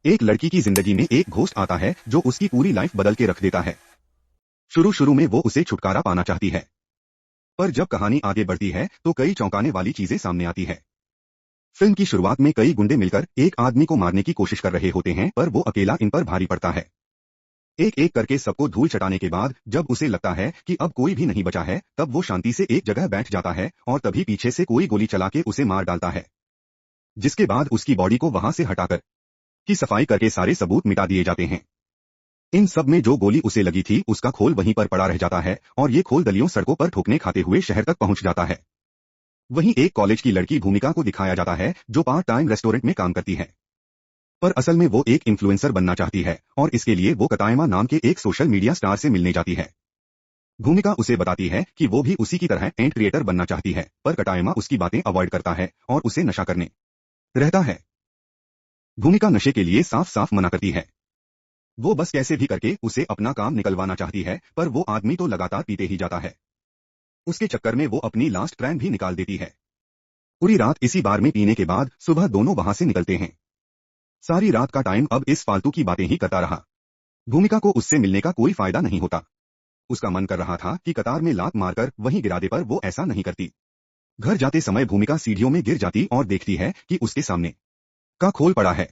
एक लड़की की जिंदगी में एक घोस्ट आता है जो उसकी पूरी लाइफ बदल के रख देता है। शुरू शुरू में वो उसे छुटकारा पाना चाहती है, पर जब कहानी आगे बढ़ती है तो कई चौंकाने वाली चीजें सामने आती है। फिल्म की शुरुआत में कई गुंडे मिलकर एक आदमी को मारने की कोशिश कर रहे होते हैं, पर वो अकेला इन पर भारी पड़ता है। एक एक करके सबको धूल चटाने के बाद जब उसे लगता है कि अब कोई भी नहीं बचा है, तब वो शांति से एक जगह बैठ जाता है और तभी पीछे से कोई गोली चला के उसे मार डालता है, जिसके बाद उसकी बॉडी को वहां से हटाकर की सफाई करके सारे सबूत मिटा दिए जाते हैं। इन सब में जो गोली उसे लगी थी उसका खोल वहीं पर पड़ा रह जाता है और ये खोल दलियों सड़कों पर ठोकने खाते हुए शहर तक पहुंच जाता है। वहीं एक कॉलेज की लड़की भूमिका को दिखाया जाता है जो पार्ट टाइम रेस्टोरेंट में काम करती है, पर असल में वो एक इन्फ्लुएंसर बनना चाहती है और इसके लिए वो कतायमा नाम के एक सोशल मीडिया स्टार से मिलने जाती है। भूमिका उसे बताती है कि वो भी उसी की तरह एंड क्रिएटर बनना चाहती है, पर कतायमा उसकी बातें अवॉइड करता है और उसे नशा करने रहता है। भूमिका नशे के लिए साफ साफ मना करती है। वो बस कैसे भी करके उसे अपना काम निकलवाना चाहती है, पर वो आदमी तो लगातार पीते ही जाता है। उसके चक्कर में वो अपनी लास्ट ट्रैन भी निकाल देती है। पूरी रात इसी बार में पीने के बाद सुबह दोनों वहां से निकलते हैं। सारी रात का टाइम अब इस फालतू की बातें ही करता रहा। भूमिका को उससे मिलने का कोई फायदा नहीं होता। उसका मन कर रहा था कि कतार में लात मारकर वहीं गिरा दे, पर वो ऐसा नहीं करती। घर जाते समय भूमिका सीढ़ियों में गिर जाती और देखती है कि उसके सामने का खोल पड़ा है।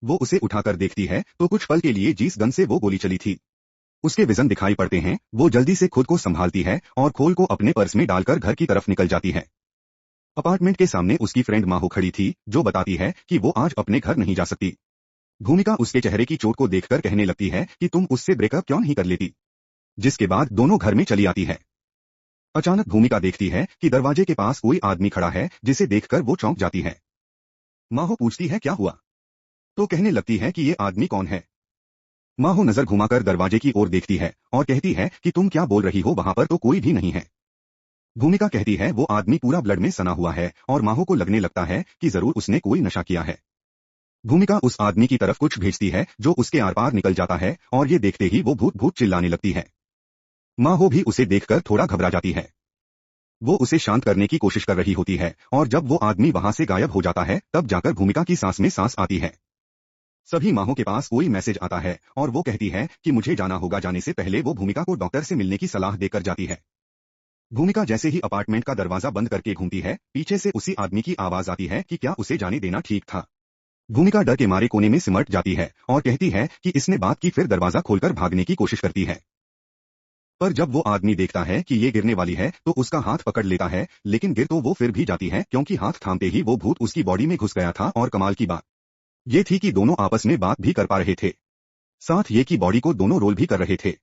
वो उसे उठाकर देखती है तो कुछ पल के लिए जिस गन से वो गोली चली थी उसके विजन दिखाई पड़ते हैं। वो जल्दी से खुद को संभालती है और खोल को अपने पर्स में डालकर घर की तरफ निकल जाती है। अपार्टमेंट के सामने उसकी फ्रेंड माहो खड़ी थी, जो बताती है कि वो आज अपने घर नहीं जा सकती। भूमिका उसके चेहरे की चोट को देखकर कहने लगती है कि तुम उससे ब्रेकअप क्यों नहीं कर लेती, जिसके बाद दोनों घर में चली आती है। अचानक भूमिका देखती है कि दरवाजे के पास कोई आदमी खड़ा है, जिसे देखकर वो चौंक जाती है। माहो पूछती है क्या हुआ, तो कहने लगती है कि ये आदमी कौन है। माहो नजर घुमाकर दरवाजे की ओर देखती है और कहती है कि तुम क्या बोल रही हो, वहां पर तो कोई भी नहीं है। भूमिका कहती है वो आदमी पूरा ब्लड में सना हुआ है और माहो को लगने लगता है कि जरूर उसने कोई नशा किया है। भूमिका उस आदमी की तरफ कुछ भेजती है जो उसके आर पार निकल जाता है और ये देखते ही वो भूत भूत चिल्लाने लगती है। माहो भी उसे देखकर थोड़ा घबरा जाती है। वो उसे शांत करने की कोशिश कर रही होती है और जब वो आदमी वहां से गायब हो जाता है तब जाकर भूमिका की सांस में सांस आती है। सभी माहो के पास कोई मैसेज आता है और वो कहती है कि मुझे जाना होगा। जाने से पहले वो भूमिका को डॉक्टर से मिलने की सलाह देकर जाती है। भूमिका जैसे ही अपार्टमेंट का दरवाजा बंद करके घूमती है, पीछे से उसी आदमी की आवाज आती है कि क्या उसे जाने देना ठीक था। भूमिका डर के मारे कोने में सिमट जाती है और कहती है कि इसने बात की, फिर दरवाजा खोलकर भागने की कोशिश करती है। पर जब वो आदमी देखता है कि ये गिरने वाली है तो उसका हाथ पकड़ लेता है, लेकिन गिर तो वो फिर भी जाती है क्योंकि हाथ थामते ही वो भूत उसकी बॉडी में घुस गया था। और कमाल की बात ये थी कि दोनों आपस में बात भी कर पा रहे थे, साथ ये की बॉडी को दोनों रोल भी कर रहे थे।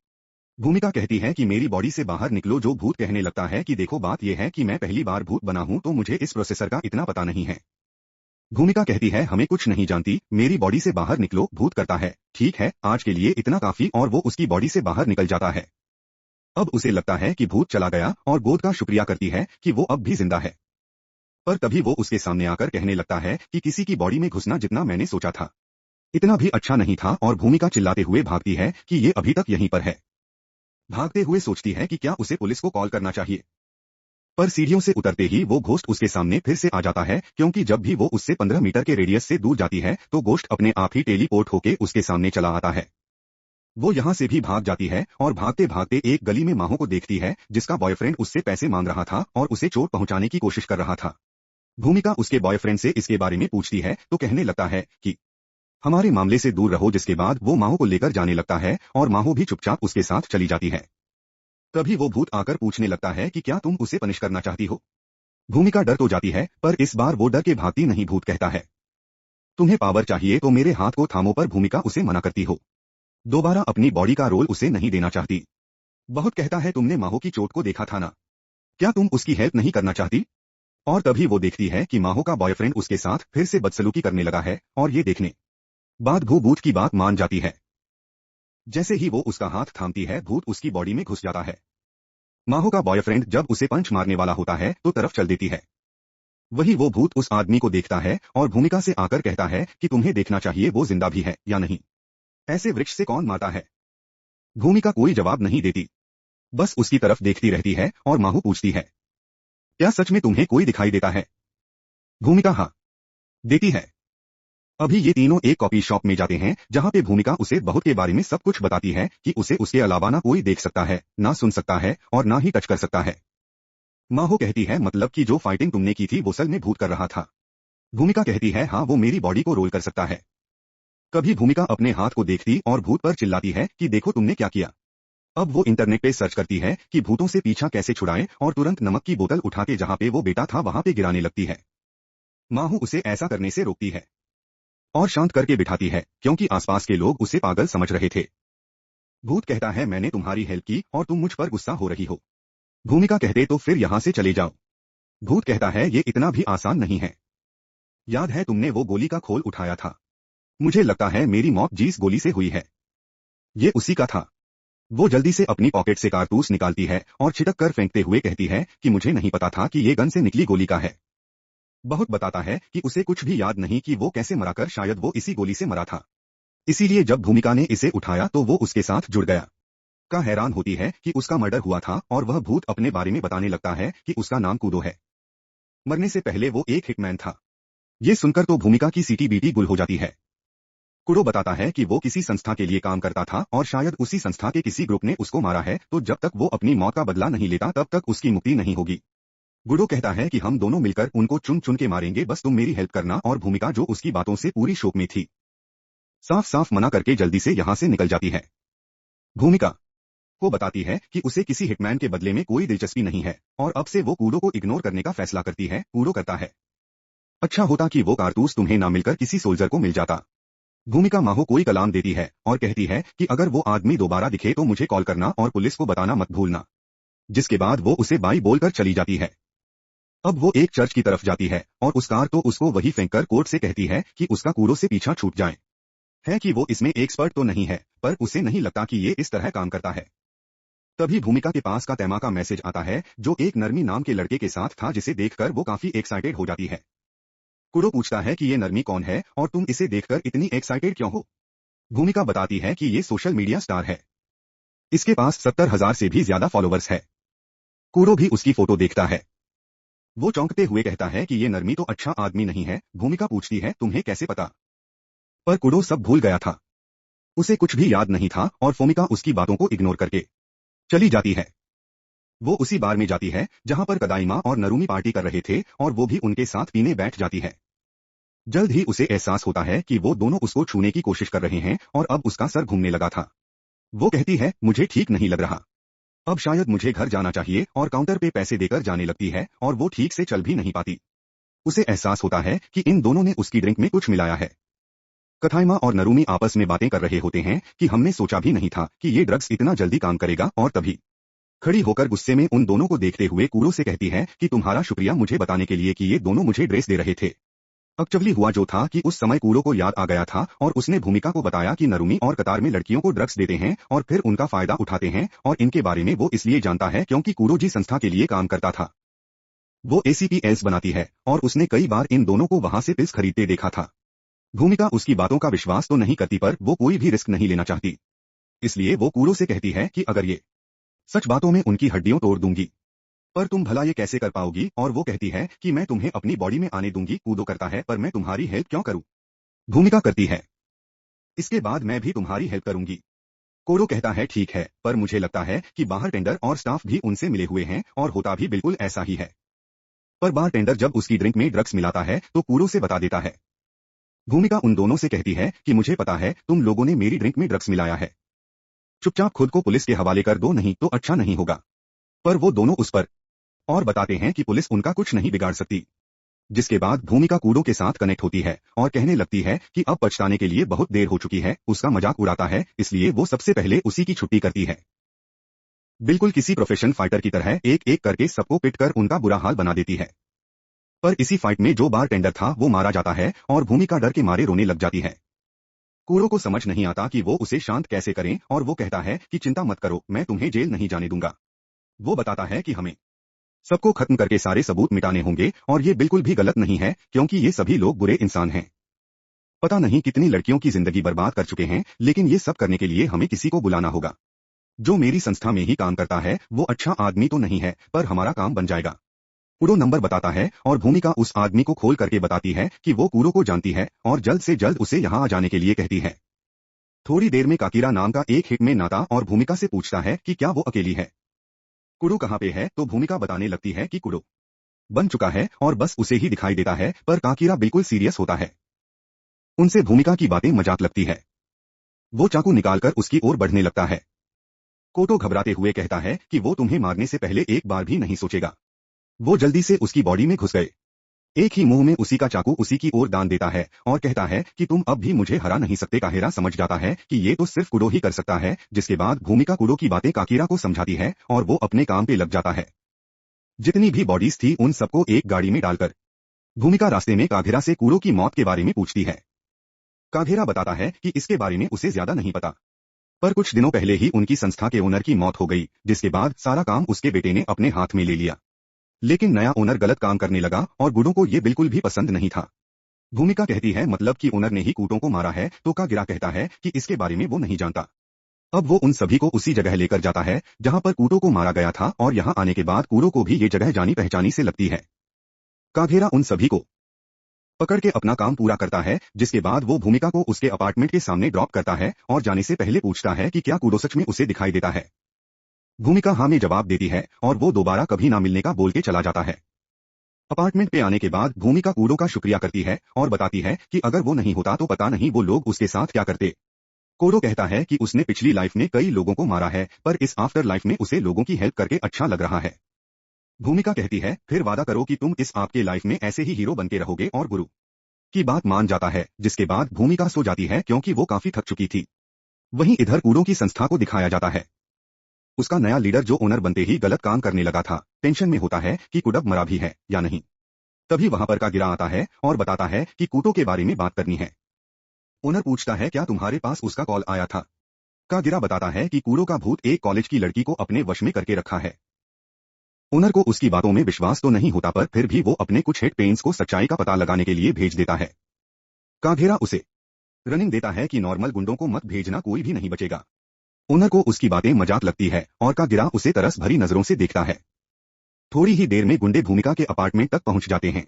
भूमिका कहती है कि मेरी बॉडी से बाहर निकलो, जो भूत कहने लगता है कि देखो बात यह है कि मैं पहली बार भूत बना हूं तो मुझे इस प्रोसेसर का इतना पता नहीं है। भूमिका कहती है हमें कुछ नहीं जानती, मेरी बॉडी से बाहर निकलो। भूत करता है ठीक है, आज के लिए इतना काफी, और वो उसकी बॉडी से बाहर निकल जाता है। अब उसे लगता है कि भूत चला गया और गोद का शुक्रिया करती है कि वो अब भी जिंदा है। पर तभी वो उसके सामने आकर कहने लगता है कि किसी की बॉडी में घुसना जितना मैंने सोचा था इतना भी अच्छा नहीं था, और भूमिका चिल्लाते हुए भागती है कि ये अभी तक यहीं पर है। भागते हुए सोचती है कि क्या उसे पुलिस को कॉल करना चाहिए, पर सीढ़ियों से उतरते ही वो घोस्ट उसके सामने फिर से आ जाता है, क्योंकि जब भी वो उससे 15 मीटर के रेडियस से दूर जाती है तो घोस्ट अपने आप ही टेलीपोर्ट होके उसके सामने चला आता है। वो यहाँ से भी भाग जाती है और भागते भागते एक गली में माहो को देखती है, जिसका बॉयफ्रेंड उससे पैसे मांग रहा था और उसे चोट पहुंचाने की कोशिश कर रहा था। भूमिका उसके बॉयफ्रेंड से इसके बारे में पूछती है तो कहने लगता है कि हमारे मामले से दूर रहो, जिसके बाद वो माहो को लेकर जाने लगता है और माहो भी चुपचाप उसके साथ चली जाती है। तभी वो भूत आकर पूछने लगता है कि क्या तुम उसे पनिश करना चाहती हो। भूमिका डर तो जाती है, पर इस बार वो डर के भागती नहीं। भूत कहता है तुम्हें पावर चाहिए तो मेरे हाथ को थामो, पर भूमिका उसे मना करती हो। दोबारा अपनी बॉडी का रोल उसे नहीं देना चाहती। बहुत कहता है तुमने माहो की चोट को देखा था ना, क्या तुम उसकी हेल्प नहीं करना चाहती। और तभी वो देखती है कि माहो का बॉयफ्रेंड उसके साथ फिर से बदसलूकी करने लगा है, और ये देखने बाद भूत की बात मान जाती है। जैसे ही वो उसका हाथ थामती है भूत उसकी बॉडी में घुस जाता है। माहो का बॉयफ्रेंड जब उसे पंच मारने वाला होता है तो तरफ चल देती है। वही वो भूत उस आदमी को देखता है और भूमिका से आकर कहता है कि तुम्हें देखना चाहिए वो जिंदा भी है या नहीं, ऐसे वृक्ष से कौन मारता है। भूमिका कोई जवाब नहीं देती, बस उसकी तरफ देखती रहती है और माहू पूछती है क्या सच में तुम्हें कोई दिखाई देता है। भूमिका हाँ देती है। अभी ये तीनों एक कॉफी शॉप में जाते हैं जहां पे भूमिका उसे बहुत के बारे में सब कुछ बताती है कि उसे उसके अलावा ना कोई देख सकता है, ना सुन सकता है और ना ही टच कर सकता है। माहो कहती है मतलब कि जो फाइटिंग तुमने की थी वो सल में भूत कर रहा था। भूमिका कहती है हाँ वो मेरी बॉडी को रोल कर सकता है। कभी भूमिका अपने हाथ को देखती और भूत पर चिल्लाती है कि देखो तुमने क्या किया। अब वो इंटरनेट पे सर्च करती है कि भूतों से पीछा कैसे छुड़ाएं और तुरंत नमक की बोतल उठा के जहां पे वो बेटा था वहां पे गिराने लगती है। माहू उसे ऐसा करने से रोकती है और शांत करके बिठाती है क्योंकि आसपास के लोग उसे पागल समझ रहे थे। भूत कहता है मैंने तुम्हारी हेल्प की और तुम मुझ पर गुस्सा हो रही हो। भूमिका कहते तो फिर यहां से चले जाओ। भूत कहता है ये इतना भी आसान नहीं है। याद है तुमने वो गोली का खोल उठाया था। मुझे लगता है मेरी मौत जिस गोली से हुई है ये उसी का था। वो जल्दी से अपनी पॉकेट से कारतूस निकालती है और छिटक कर फेंकते हुए कहती है कि मुझे नहीं पता था कि ये गन से निकली गोली का है। बहुत बताता है कि उसे कुछ भी याद नहीं कि वो कैसे मरा कर शायद वो इसी गोली से मरा था। इसीलिए जब भूमिका ने इसे उठाया तो वो उसके साथ जुड़ गया। का हैरान होती है कि उसका मर्डर हुआ था और वह भूत अपने बारे में बताने लगता है कि उसका नाम कूदो है। मरने से पहले वो एक हिटमैन था। ये सुनकर तो भूमिका की सीटी बीटी गुल हो जाती है। कुडो बताता है कि वो किसी संस्था के लिए काम करता था और शायद उसी संस्था के किसी ग्रुप ने उसको मारा है तो जब तक वो अपनी मौत का बदला नहीं लेता तब तक उसकी मुक्ति नहीं होगी। गुडो कहता है कि हम दोनों मिलकर उनको चुन चुन के मारेंगे बस तुम मेरी हेल्प करना और भूमिका जो उसकी बातों से पूरी शोक में थी साफ साफ मना करके जल्दी से यहाँ से निकल जाती है। भूमिका को बताती है कि उसे किसी हिटमैन के बदले में कोई दिलचस्पी नहीं है और अब से वो कूडो को इग्नोर करने का फैसला करती है। कूडो करता है अच्छा होता कि वो कारतूस तुम्हें ना मिलकर किसी सोल्जर को मिल जाता। भूमिका माहो कोई कलाम देती है और कहती है कि अगर वो आदमी दोबारा दिखे तो मुझे कॉल करना और पुलिस को बताना मत भूलना। जिसके बाद वो उसे बाई बोलकर चली जाती है। अब वो एक चर्च की तरफ जाती है और उस कार तो उसको वही फेंककर कोर्ट से कहती है कि उसका कूड़ों से पीछा छूट जाए। है कि वो इसमें एक्सपर्ट तो नहीं है पर उसे नहीं लगता कि ये इस तरह काम करता है। तभी भूमिका के पास का तैमा का मैसेज आता है जो एक नरमी नाम के लड़के के साथ था जिसे देखकर वो काफी एक्साइटेड हो जाती है। कुडो पूछता है कि ये नरमी कौन है और तुम इसे देखकर इतनी एक्साइटेड क्यों हो। भूमिका बताती है कि ये सोशल मीडिया स्टार है। इसके पास 70,000 से भी ज्यादा फॉलोवर्स है। कुडो भी उसकी फोटो देखता है। वो चौंकते हुए कहता है कि ये नरमी तो अच्छा आदमी नहीं है। भूमिका पूछती है तुम्हें कैसे पता। पर कुडो सब भूल गया था। उसे कुछ भी याद नहीं था और फोमिका उसकी बातों को इग्नोर करके चली जाती है। वो उसी बार में जाती है जहां पर कदाइमा और नरूमी पार्टी कर रहे थे और वो भी उनके साथ पीने बैठ जाती है। जल्द ही उसे एहसास होता है कि वो दोनों उसको छूने की कोशिश कर रहे हैं और अब उसका सर घूमने लगा था। वो कहती है मुझे ठीक नहीं लग रहा। अब शायद मुझे घर जाना चाहिए और काउंटर पे पैसे देकर जाने लगती है और वो ठीक से चल भी नहीं पाती। उसे एहसास होता है कि इन दोनों ने उसकी ड्रिंक में कुछ मिलाया है। कथाइमा और नरूमी आपस में बातें कर रहे होते हैं कि हमने सोचा भी नहीं था कि ये ड्रग्स इतना जल्दी काम करेगा और तभी खड़ी होकर गुस्से में उन दोनों को देखते हुए कूरो से कहती है कि तुम्हारा शुक्रिया मुझे बताने के लिए कि ये दोनों मुझे ड्रेस दे रहे थे। एक्चुअली हुआ जो था कि उस समय कूरो को याद आ गया था और उसने भूमिका को बताया कि नरूमी और कतार में लड़कियों को ड्रग्स देते हैं और फिर उनका फायदा उठाते हैं और इनके बारे में वो इसलिए जानता है क्योंकि कूरो जी संस्था के लिए काम करता था। वो ACPS बनाती है और उसने कई बार इन दोनों को वहां से पिल्स खरीदते देखा था। भूमिका उसकी बातों का विश्वास तो नहीं करती पर वो कोई भी रिस्क नहीं लेना चाहती। इसलिए वो कूरो से कहती है कि अगर ये सच बातों में उनकी हड्डियों तोड़ दूंगी। पर तुम भला ये कैसे कर पाओगी और वो कहती है कि मैं तुम्हें अपनी बॉडी में आने दूंगी। कूदो करता है पर मैं तुम्हारी हेल्प क्यों करूं। भूमिका करती है इसके बाद मैं भी तुम्हारी हेल्प करूंगी। कोरो कहता है ठीक है पर मुझे लगता है कि बाहर टेंडर और स्टाफ भी उनसे मिले हुए हैं और होता भी बिल्कुल ऐसा ही है। पर बार टेंडर जब उसकी ड्रिंक में ड्रग्स मिलाता है तो कूरो से बता देता है। भूमिका उन दोनों से कहती है कि मुझे पता है तुम लोगों ने मेरी ड्रिंक में ड्रग्स मिलाया है। चुपचाप खुद को पुलिस के हवाले कर दो नहीं तो अच्छा नहीं होगा। पर वो दोनों उस पर और बताते हैं कि पुलिस उनका कुछ नहीं बिगाड़ सकती। जिसके बाद भूमिका कूडो के साथ कनेक्ट होती है और कहने लगती है कि अब पछताने के लिए बहुत देर हो चुकी है। उसका मजाक उड़ाता है इसलिए वो सबसे पहले उसी की छुट्टी करती है। बिल्कुल किसी प्रोफेशनल फाइटर की तरह एक एक करके सबको पिट कर उनका बुरा हाल बना देती है। पर इसी फाइट में जो बार टेंडर था वो मारा जाता है और भूमिका डर के मारे रोने लग जाती है। कूरो को समझ नहीं आता कि वो उसे शांत कैसे करें और वो कहता है कि चिंता मत करो मैं तुम्हें जेल नहीं जाने दूंगा। वो बताता है कि हमें सबको खत्म करके सारे सबूत मिटाने होंगे और ये बिल्कुल भी गलत नहीं है क्योंकि ये सभी लोग बुरे इंसान हैं। पता नहीं कितनी लड़कियों की जिंदगी बर्बाद कर चुके हैं लेकिन ये सब करने के लिए हमें किसी को बुलाना होगा। जो मेरी संस्था में ही काम करता है वो अच्छा आदमी तो नहीं है पर हमारा काम बन जाएगा। कूड़ो नंबर बताता है और भूमिका उस आदमी को खोल करके बताती है कि वो कूड़ो को जानती है और जल्द से जल्द उसे यहाँ आ जाने के लिए कहती है। थोड़ी देर में काकीरा नाम का एक हिट में नाता और भूमिका से पूछता है कि क्या वो अकेली है। कूड़ो कहाँ पे है, तो भूमिका बताने लगती है कि कूड़ो बन चुका है और बस उसे ही दिखाई देता है, पर काकीरा बिल्कुल सीरियस होता है। उनसे भूमिका की बातें मजाक लगती है। वो चाकू निकालकर उसकी ओर बढ़ने लगता है। कोटो घबराते हुए कहता है कि वो तुम्हें मारने से पहले एक बार भी नहीं सोचेगा। वो जल्दी से उसकी बॉडी में घुस गए। एक ही मुंह में उसी का चाकू उसी की ओर दान देता है और कहता है कि तुम अब भी मुझे हरा नहीं सकते। काहेरा समझ जाता है कि ये तो सिर्फ कुडो ही कर सकता है, जिसके बाद भूमिका कुडो की बातें काकीरा को समझाती है और वो अपने काम पे लग जाता है। जितनी भी बॉडीज थी उन सबको एक गाड़ी में डालकर भूमिका रास्ते में काघेरा से कूड़ो की मौत के बारे में पूछती है। काघेरा बताता है कि इसके बारे में उसे ज्यादा नहीं पता, पर कुछ दिनों पहले ही उनकी संस्था के ओनर की मौत हो गई, जिसके बाद सारा काम उसके बेटे ने अपने हाथ में ले लिया। लेकिन नया ओनर गलत काम करने लगा और गुडो को ये बिल्कुल भी पसंद नहीं था। भूमिका कहती है मतलब कि ओनर ने ही कूटों को मारा है, तो कागिरा कहता है कि इसके बारे में वो नहीं जानता। अब वो उन सभी को उसी जगह लेकर जाता है जहां पर कूटो को मारा गया था और यहां आने के बाद कूटो को भी ये जगह जानी पहचानी से लगती है। काघेरा उन सभी को पकड़ के अपना काम पूरा करता है, जिसके बाद वो भूमिका को उसके अपार्टमेंट के सामने ड्रॉप करता है और जाने से पहले पूछता है कि क्या कूटो सच में उसे दिखाई देता है। भूमिका हाँ में जवाब देती है और वो दोबारा कभी ना मिलने का बोल के चला जाता है। अपार्टमेंट पे आने के बाद भूमिका कूडो का शुक्रिया करती है और बताती है कि अगर वो नहीं होता तो पता नहीं वो लोग उसके साथ क्या करते। कूडो कहता है कि उसने पिछली लाइफ में कई लोगों को मारा है, पर इस आफ्टर लाइफ में उसे लोगों की हेल्प करके अच्छा लग रहा है। भूमिका कहती है फिर वादा करो कि तुम इस आपके लाइफ में ऐसे ही हीरो बनके रहोगे, और गुरु की बात मान जाता है, जिसके बाद भूमिका सो जाती है क्योंकि वो काफी थक चुकी थी। वहीं इधर कूडो की संस्था को दिखाया जाता है। उसका नया लीडर जो ओनर बनते ही गलत काम करने लगा था, टेंशन में होता है कि कुडब मरा भी है या नहीं। तभी वहां पर कागिरा आता है और बताता है कि कूटो के बारे में बात करनी है। ओनर पूछता है क्या तुम्हारे पास उसका कॉल आया था। कागिरा बताता है कि कूटो का भूत एक कॉलेज की लड़की को अपने वश में करके रखा है। ओनर को उसकी बातों में विश्वास तो नहीं होता, पर फिर भी वो अपने कुछ हेड पेन्स को सच्चाई का पता लगाने के लिए भेज देता है। काघेरा उसे रनिंग देता है कि नॉर्मल गुंडों को मत भेजना, कोई भी नहीं बचेगा। ओनर को उसकी बातें मजाक लगती है और कागिरा उसे तरस भरी नजरों से देखता है। थोड़ी ही देर में गुंडे भूमिका के अपार्टमेंट तक पहुंच जाते हैं।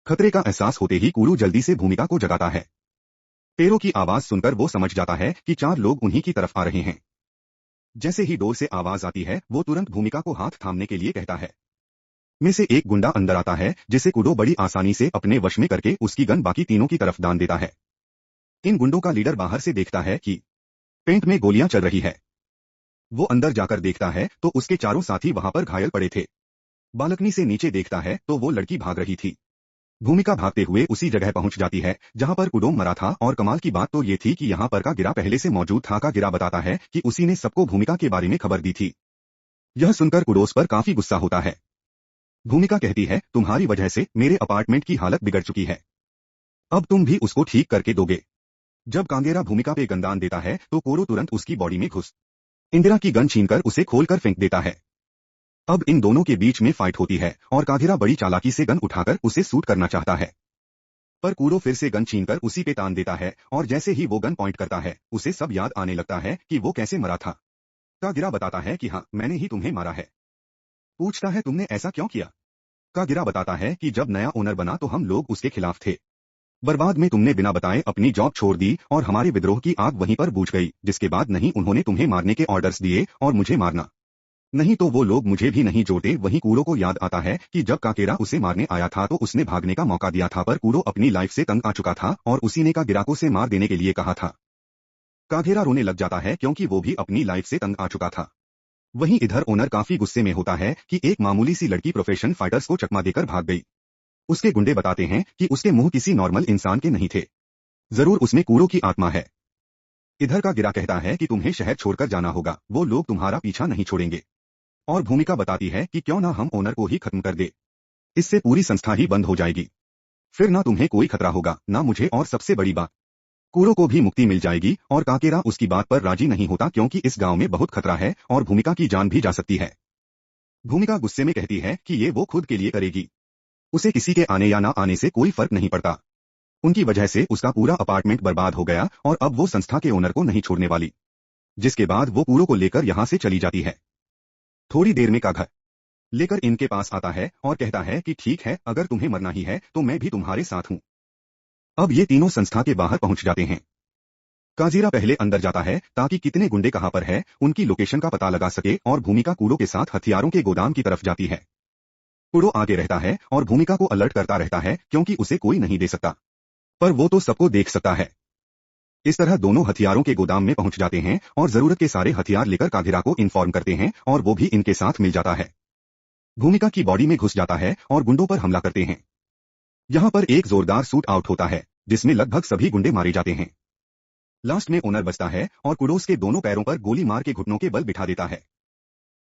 खतरे का एहसास होते ही कूरू जल्दी से भूमिका को जगाता है। पैरों की आवाज सुनकर वो समझ जाता है कि 4 लोग उन्हीं की तरफ आ रहे हैं। जैसे ही डोर से आवाज आती है वो तुरंत भूमिका को हाथ थामने के लिए कहता है। में से एक गुंडा अंदर आता है, जिसे कूडो बड़ी आसानी से अपने वश में करके उसकी गन बाकी तीनों की तरफ दान देता है। इन गुंडों का लीडर बाहर से देखता है कि पेंट में गोलियां चल रही है। वो अंदर जाकर देखता है तो उसके चारों साथी वहां पर घायल पड़े थे। बालकनी से नीचे देखता है तो वो लड़की भाग रही थी। भूमिका भागते हुए उसी जगह पहुंच जाती है जहां पर कुडोम मरा था, और कमाल की बात तो ये थी कि यहाँ पर का गिरा पहले से मौजूद था। का गिरा बताता है कि उसी ने सबको भूमिका के बारे में खबर दी थी। यह सुनकर कुडोस पर काफी गुस्सा होता है। भूमिका कहती है तुम्हारी वजह से मेरे अपार्टमेंट की हालत बिगड़ चुकी है, अब तुम भी उसको ठीक करके दोगे। जब कांगेरा भूमिका पे गनदान देता है तो कोरो तुरंत उसकी बॉडी में घुस इंदिरा की गन छीनकर उसे खोलकर फेंक देता है। अब इन दोनों के बीच में फाइट होती है और काघेरा बड़ी चालाकी से गन उठाकर उसे शूट करना चाहता है, पर कूडो फिर से गन छीनकर उसी पे तान देता है और जैसे ही वो गन पॉइंट करता है उसे सब याद आने लगता है कि वो कैसे मरा था। काघेरा बताता है कि हाँ, मैंने ही तुम्हें मारा है। पूछता है तुमने ऐसा क्यों किया। काघेरा बताता है कि जब नया ओनर बना तो हम लोग उसके खिलाफ थे। बर्बाद में तुमने बिना बताए अपनी जॉब छोड़ दी और हमारे विद्रोह की आग वहीं पर बुझ गई, जिसके बाद नहीं उन्होंने तुम्हें मारने के ऑर्डर्स दिए और मुझे मारना नहीं तो वो लोग मुझे भी नहीं जोड़ते। वहीं कूडो को याद आता है कि जब काकेरा उसे मारने आया था तो उसने भागने का मौका दिया था, पर कूडो अपनी लाइफ से तंग आ चुका था और उसी ने कागिरा को से मार देने के लिए कहा था। काघेरा रोने लग जाता है क्योंकि वो भी अपनी लाइफ से तंग आ चुका था। वहीं इधर ओनर काफी गुस्से में होता है कि एक मामूली सी लड़की प्रोफेशन फाइटर्स को चकमा देकर भाग गई। उसके गुंडे बताते हैं कि उसके मुंह किसी नॉर्मल इंसान के नहीं थे, जरूर उसमें कूडो की आत्मा है। इधर का गिरा कहता है कि तुम्हें शहर छोड़कर जाना होगा, वो लोग तुम्हारा पीछा नहीं छोड़ेंगे। और भूमिका बताती है कि क्यों ना हम ओनर को ही खत्म कर दे, इससे पूरी संस्था ही बंद हो जाएगी। फिर ना तुम्हें कोई खतरा होगा ना मुझे, और सबसे बड़ी बात कूरो को भी मुक्ति मिल जाएगी। और काकेरा उसकी बात पर राजी नहीं होता क्योंकि इस गांव में बहुत खतरा है और भूमिका की जान भी जा सकती है। भूमिका गुस्से में कहती है कि ये वो खुद के लिए करेगी, उसे किसी के आने या ना आने से कोई फर्क नहीं पड़ता। उनकी वजह से उसका पूरा अपार्टमेंट बर्बाद हो गया और अब वो संस्था के ओनर को नहीं छोड़ने वाली। जिसके बाद वो कूरो को लेकर यहाँ से चली जाती है। थोड़ी देर में का घर लेकर इनके पास आता है और कहता है कि ठीक है, अगर तुम्हें मरना ही है तो मैं भी तुम्हारे साथ हूं। अब ये तीनों संस्था के बाहर पहुंच जाते हैं। काजीरा पहले अंदर जाता है ताकि कितने गुंडे कहां पर है उनकी लोकेशन का पता लगा सके और भूमिका कूड़ो के साथ हथियारों के गोदाम की तरफ जाती है। कूड़ो आगे रहता है और भूमिका को अलर्ट करता रहता है क्योंकि उसे कोई नहीं दे सकता, पर वो तो सबको देख सकता है। इस तरह दोनों हथियारों के गोदाम में पहुंच जाते हैं और जरूरत के सारे हथियार लेकर कागिरा को इन्फॉर्म करते हैं और वो भी इनके साथ मिल जाता है। भूमिका की बॉडी में घुस जाता है और गुंडों पर हमला करते हैं। यहाँ पर एक जोरदार शूट आउट होता है जिसमें लगभग सभी गुंडे मारे जाते हैं। लास्ट में ओनर बचता है और कुडोस के दोनों पैरों पर गोली मार के घुटनों के बल बिठा देता है।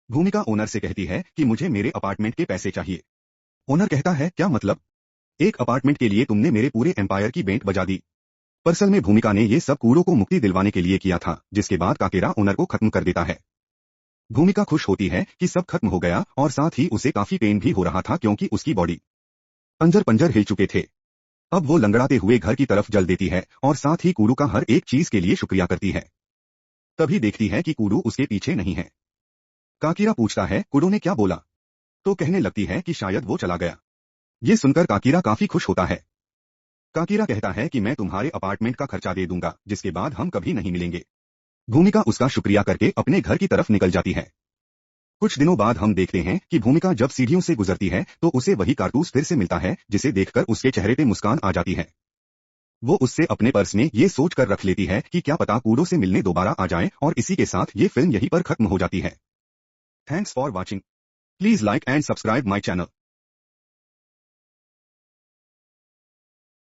भूमिका ओनर से कहती है कि मुझे मेरे अपार्टमेंट के पैसे चाहिए। ओनर कहता है, क्या मतलब? एक अपार्टमेंट के लिए तुमने मेरे पूरे एम्पायर की बैंड बजा दी। परसल में भूमिका ने ये सब कूड़ों को मुक्ति दिलवाने के लिए किया था, जिसके बाद काकेरा ओनर को खत्म कर देता है। भूमिका खुश होती है कि सब खत्म हो गया और साथ ही उसे काफी पेन भी हो रहा था क्योंकि उसकी बॉडी पंजर पंजर हिल चुके थे। अब वो लंगड़ाते हुए घर की तरफ जल देती है और साथ ही कूड़ू का हर एक चीज के लिए शुक्रिया करती है। तभी देखती है कि कूड़ू उसके पीछे नहीं है। काकीरा पूछता है, कूड़ू ने क्या बोला? तो कहने लगती है कि शायद वो चला गया। ये सुनकर काकीरा काफी खुश होता है। काकीरा कहता है कि मैं तुम्हारे अपार्टमेंट का खर्चा दे दूंगा, जिसके बाद हम कभी नहीं मिलेंगे। भूमिका उसका शुक्रिया करके अपने घर की तरफ निकल जाती है। कुछ दिनों बाद हम देखते हैं कि भूमिका जब सीढ़ियों से गुजरती है तो उसे वही कारतूस फिर से मिलता है, जिसे देखकर उसके चेहरे पे मुस्कान आ जाती है। वो उससे अपने पर्स में ये सोच कर रख लेती है कि क्या पता कूड़ो से मिलने दोबारा आ जाए, और इसी के साथ ये फिल्म यहीं पर खत्म हो जाती है। Thanks for watching. Please like and subscribe my channel.